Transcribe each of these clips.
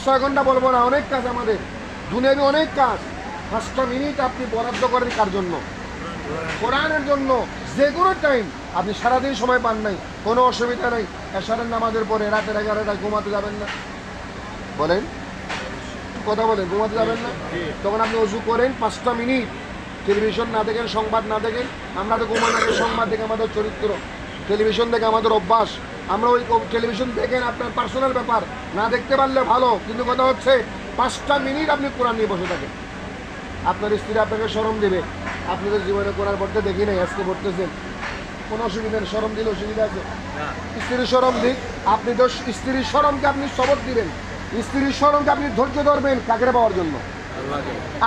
5-6 ঘন্টা বলবো না, অনেক কাজ আমাদের দুনিয়াবি, অনেক কাজ। 5টা মিনিট আপনি বরাদ্দ করেন কার জন্য? কোরআনের জন্য। যে কোনো টাইম, আপনি সারাদিন সময় পান নাই, কোনো অসুবিধা নেই, এশারের নামাজের পরে রাতের 11টায় ঘুমাতে যাবেন না? বলেন, কথা বলেন, ঘুমাতে যাবেন না? তখন আপনি অজু করেন 5টা মিনিট, টেলিভিশন না দেখেন, সংবাদ না দেখেন। আমরা তো ঘুমানোর আগে সংবাদ দেখে আমাদের চরিত্র, টেলিভিশন দেখে আমাদের অভ্যাস। আমরা ওই টেলিভিশন দেখেন, আপনার পার্সোনাল ব্যাপার, না দেখতে পারলে ভালো, কিন্তু কথা হচ্ছে 5টা মিনিট আপনি কোরআন নিয়ে বসে থাকেন। আপনার স্ত্রী আপনাকে শরম দেবে, আপনি তো জীবনে কোরআন পড়তে দেখি নাই, আজকে পড়তেছেন, কোনো অসুবিধা নেই। শরম দিলে অসুবিধা আছে? স্ত্রীর শরম দিক, আপনি তো স্ত্রীর শরমকে আপনি সবক দিবেন, স্ত্রীর শরমকে আপনি ধৈর্য ধরবেন কাকেরে পাওয়ার জন্য।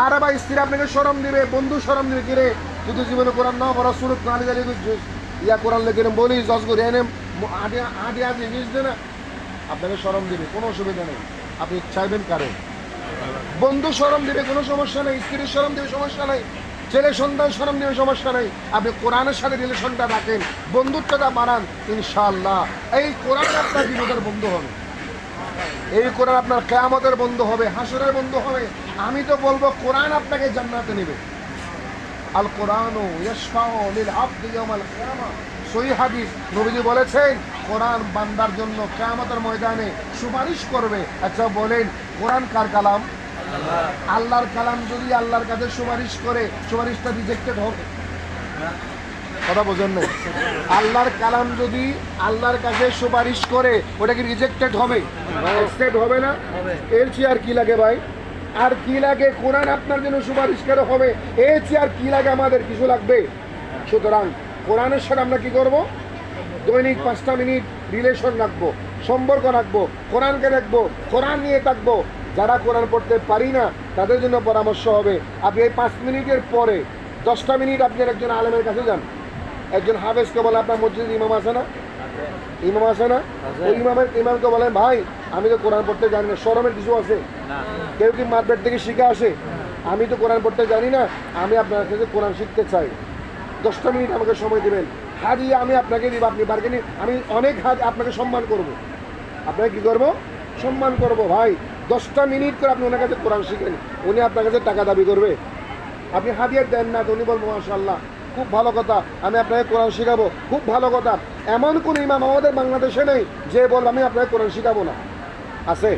আর বা স্ত্রী আপনাকে শরম দিবে, বন্ধু শরম দিবে, কিরে তুই তো জীবনে কোরআন না পড়া সুরত না আলি ইয়া কোরআন লেগে বলিস জজ করে এনে আটি আটি জিনিস দে না, আপনাকে শরম দিবে, কোনো অসুবিধা নেই। আপনি চাইবেন কারে? বন্ধু শরম দিবে, কোনো সমস্যা নেই। স্ত্রীর শরম দিবে, সমস্যা নেই। ছেলে সন্তান শরম দিবে, সমস্যা নেই। আপনি কোরআনের সাথে রিলেশনটা রাখেন, বন্ধুত্বটা বাড়ান, ইনশাআল্লাহ এই কোরআন আপনার বিপদের বন্ধু হবে, এই কোরআন আপনার কিয়ামতের বন্ধু হবে, হাসরের বন্ধু হবে। আমি তো বলবো কোরআন আপনাকে জান্নাতে নেবে। আল কোরআনু ইয়াশফাউ লিল আবদি ইয়াউমাল কিয়ামা, সহিহ হাদিস, নবীজি বলেছেন কোরআন বান্দার জন্য কিয়ামতের ময়দানে সুপারিশ করবে। আচ্ছা বলেন, কোরআন কার কালাম? আল্লাহর কালাম। যদি আল্লাহর কাছে সুপারিশ করে, সুপারিশটা রিজেক্টেড হবে? কথা বোঝেন না? আল্লাহর কালাম যদি আল্লাহর কাছে সুপারিশ করে, ওটা কি রিজেক্টেড হবে? অ্যাকসেপ্ট হবে না? এর চেয়ে আর কি লাগে ভাই? আর কি লাগে? কোরআন আপনার জন্য সুপারিশ করে হবে, এর চেয়ে আর কি লাগে? আমাদের কিছু লাগবে? সুতরাং কোরআনের সাথে আমরা কি করব? দৈনিক 5টা মিনিট রিলেশন রাখবো, সম্পর্ক রাখবো, কোরআনকে রাখবো, কোরআন নিয়ে থাকবো। যারা কোরআন পড়তে পারি না তাদের জন্য পরামর্শ হবে, আপনি এই 5 মিনিটের পরে 10টা মিনিট আপনি একজন আলেমের কাছে যান, একজন হাফেজকে বলে, আপনার মসজিদে ইমাম আছে না? ইমাম আছে না? ওই ইমামকে বলেন, ভাই আমি তো কোরআন পড়তে জানি না। শরমের কিছু আছে? কেউ কি মারপেট থেকে শিখে আসে? আমি তো কোরআন পড়তে জানি না, আমি আপনার কাছে কোরআন শিখতে চাই, 10টা মিনিট আমাকে সময় দেবেন। হাদিয়া আমি আপনাকে দিব, আপনি পারবেন, আমি অনেক হাত আপনাকে সম্মান করব। আপনাকে কি করব? সম্মান করব। ভাই 10টা মিনিট করে আপনি ওনার কাছে কোরআন শিখেন, উনি আপনার কাছে টাকা দাবি করবে? আপনি হাদিয়া দেন না তো উনি বলবো মাশাআল্লাহ খুব ভালো কথা, আমি আপনাকে কোরআন শিখাবো, খুব ভালো কথা। এমন কোন ইমাম আমাদের বাংলাদেশে নেই যে বলবো আমি আপনাকে কোরআন শিখাবো না? আছে?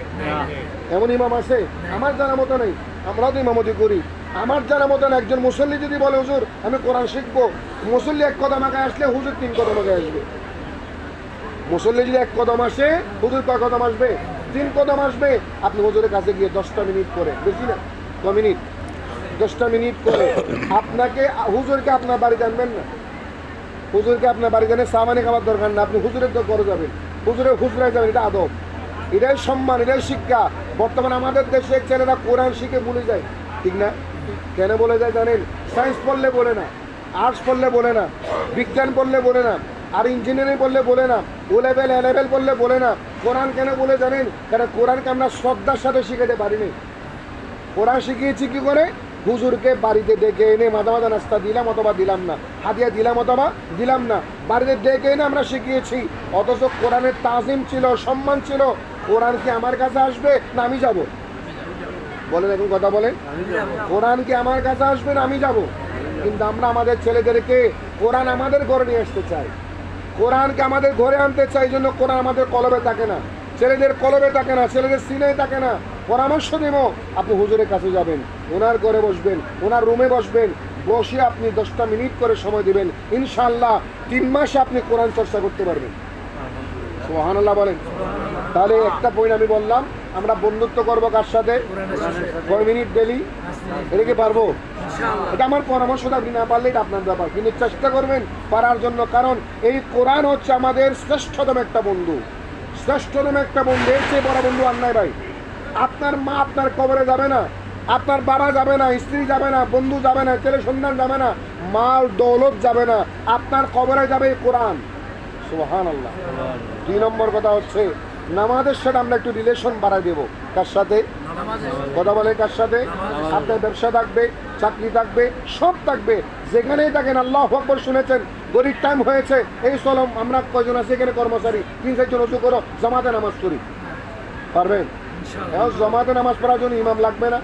এমন ইমাম আছে? আমার জানা মতো নেই। আমরাও তো ইমামতি করি। আমার জানা মতন একজন মুসল্লি যদি বলে হুজুর আমি কোরআন শিখবো, মুসল্লি 1 কদম আগে আসলে হুজুর 3 কদম আগে আসবে। মুসল্লি যদি 1 কদম আসে, হুজুর কয় কদম আসবে? 3 কদম আসবে। আপনি হুজুরের কাছে গিয়ে 10টা মিনিট করে, বেশি না, 2 মিনিট, 10টা মিনিট করে আপনাকে হুজুরকে আপনার বাড়িতে আনবেন না, হুজুরকে আপনার বাড়িতে এনে সামানে খাবার দরকার না, আপনি হুজুরের তো করে যাবেন, হুজুরায় যাবেন। এটা আদব, এটাই সম্মান, এটাই শিক্ষা। বর্তমানে আমাদের দেশে ছেলেরা কোরআন শিখে ভুলে যায়, ঠিক না? কেন বলে যায় জানেন? সায়েন্স পড়লে বলে না, আর্টস পড়লে বলে না, বিজ্ঞান পড়লে বলে না, আর ইঞ্জিনিয়ারিং পড়লে বলে না, ও লেভেল এ লেভেল পড়লে বলে না। কোরআন কেন বলে জানেন? কারণ কোরআনকে আমরা শ্রদ্ধার সাথে শিখাতে পারিনি। কোরআন শিখিয়েছি কি করে? হুজুরকে বাড়িতে ডেকে এনে মাঝে মাঝে নাস্তা দিলাম অথবা দিলাম না, হাদিয়া দিলাম অথবা দিলাম না, বাড়িতে ডেকে এনে আমরা শিখিয়েছি। অথচ কোরআনের তাজিম ছিল, সম্মান ছিল। কোরআন কি আমার কাছে আসবে না আমি যাব? বলেন, এখন কথা বলেন। কোরআন কি আমার কাছে আসবে না আমি যাব? কিন্তু আমরা আমাদের ছেলেদেরকে কোরআন আমাদের ঘরে নিয়ে আসতে চাই, কোরআনকে আমাদের ঘরে আনতে চাই। জন্য কোরআন আমাদের কলবে থাকে না, ছেলেদের কলবে থাকে না, ছেলেদের সিনেই থাকে না। পরামর্শ দেব, আপনি হুজুরের কাছে যাবেন, ওনার ঘরে বসবেন, ওনার রুমে বসবেন, বসে আপনি 10টা মিনিট করে সময় দিবেন। ইনশাআল্লাহ 3 মাসে আপনি কোরআন চর্চা করতে পারবেন। সুবহানাল্লাহ বলেন। তাহলে একটা পয়েন্ট আমি বললাম, আমরা বন্ধুত্ব করবো কার সাথে? 6 মিনিট ডেলি। এটা কি পারবো? এটা আমার পরামর্শ, আপনি না পারলে এটা আপনার ব্যাপার, কিন্তু চেষ্টা করবেন পারার জন্য। কারণ এই কোরআন হচ্ছে আমাদের শ্রেষ্ঠতম একটা বন্ধু, শ্রেষ্ঠতম একটা বন্ধু। এর চেয়ে বড় বন্ধু আর নাই ভাই। আপনার মা আপনার কবরে যাবে না, আপনার বাবা যাবে না, স্ত্রী যাবে না, বন্ধু যাবে না, ছেলে সন্তান যাবে না, মাল দৌলত যাবে না, আপনার কবরে যাবে কোরআন। সুবহানাল্লাহ। 2 নম্বর কথা হচ্ছে নামাজের সাথে আমরা একটু রিলেশন বাড়াই দেবো। কার সাথে? কথা বলে কার সাথে? আপনার ব্যবসা থাকবে, চাকরি থাকবে, সব থাকবে, যেখানেই থাকেন। আল্লাহু আকবার শুনেছেন? গরিব টাইম হয়েছে, এই চলো আমরা কয়জন আছি এখানে কর্মচারী, 3-4 জন উঁচু করো, জামাতে নামাজ করি। পারবেন? এখন জমাতে নামাজ পড়ার জন্য ইমাম লাগবে না?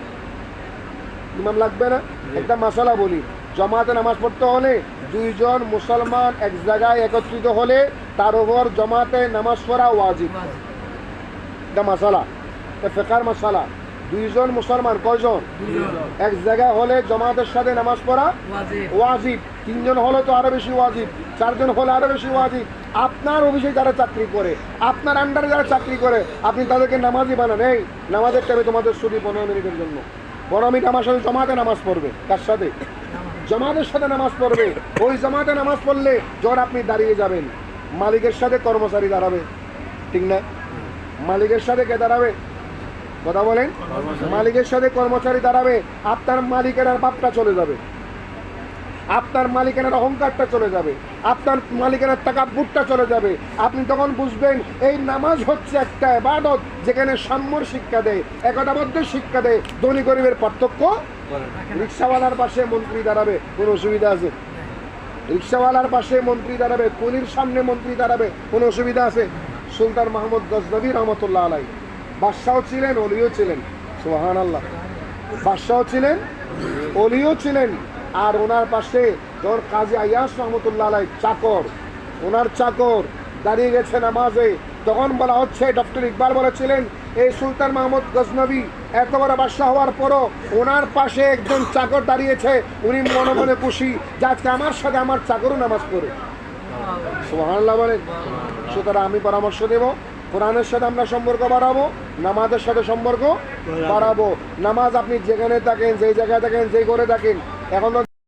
ইমাম লাগবে না? একটা মশলা বলি, জমাতে নামাজ পড়তে হলে দুইজন মুসলমান এক জায়গায় একত্রিত হলে তার উপর জমাতে নামাজ পড়া ওয়াজিব। এটা মশলা, এটা ফিকহের মশলা। দুইজন মুসলমান কয়জন? এক জায়গায় হলে জমাতের সাথে নামাজ পড়া ওয়াজিব। তিনজন হলে তো আরো বেশি ওয়াজিব, চারজন হলে আরো বেশি ওয়াজিব। আপনার অফিসে যারা চাকরি করে, আপনার আন্ডারে যারা চাকরি করে, আপনি তাদেরকে নামাজি বানান, এই নামাজের টাইমে তোমাদের ছুটি 15 মিনিটের জন্য, 15 মিনিট আমার সাথে জমাতে নামাজ পড়বে। কার সাথে? জামাতের সাথে নামাজ পড়বে। ওই জামাতে নামাজ পড়লে যখন আপনি দাঁড়িয়ে যাবেন, মালিকের সাথে কর্মচারী দাঁড়াবে, ঠিক না? মালিকের সাথে কে দাঁড়াবে? কথা বলেন। মালিকের সাথে কর্মচারী দাঁড়াবে। আপনার মালিকের আর বাপটা চলে যাবে, আপনার মালিকের অহংকারটা চলে যাবে, আপনার মালিকের তাকাব্বুরটা চলে যাবে। আপনি তখন বুঝবেন এই নামাজ হচ্ছে একটা ইবাদত যেখানে সাম্যর শিক্ষা দেয়, একতাবদ্ধের শিক্ষা দেয়, ধনী গরিবের পার্থক্য। রিক্সাওয়ালার পাশে মন্ত্রী দাঁড়াবে, কোনো অসুবিধা আছে? রিক্সাওয়ালার পাশে মন্ত্রী দাঁড়াবে, কুলির সামনে মন্ত্রী দাঁড়াবে, কোনো অসুবিধা আছে? সুলতান মাহমুদ গজনবী রহমতুল্লাহ আলাই বাদশাহ ছিলেন, অলিও ছিলেন। সুবহানাল্লাহ। বাদশাহ ছিলেন, অলিও ছিলেন। আর ওনার পাশে যখন কাজী আয়াস রহমতুল্লাহ আলাই চাকর, ওনার চাকর দাঁড়িয়ে গেছে নামাজে, তখন বলা হচ্ছে, ডক্টর ইকবাল বলেছিলেন, এই সুলতান মাহমুদ গজনবী এত বড় বাদশাহ হওয়ার পরও ওনার পাশে একজন চাকর দাঁড়িয়েছে, উনি মনে মনে খুশি যে আজকে আমার সাথে আমার চাকরও নামাজ পড়ে। সুবহানাল্লাহ বলেন। সুতরাং আমি পরামর্শ দেব, কোরআনের সাথে আমরা সম্পর্ক বাড়াবো, নামাজের সাথে সম্পর্ক বাড়াবো। নামাজ আপনি যেখানে থাকেন, যেই জায়গায় থাকেন, যেই করে থাকেন, এখন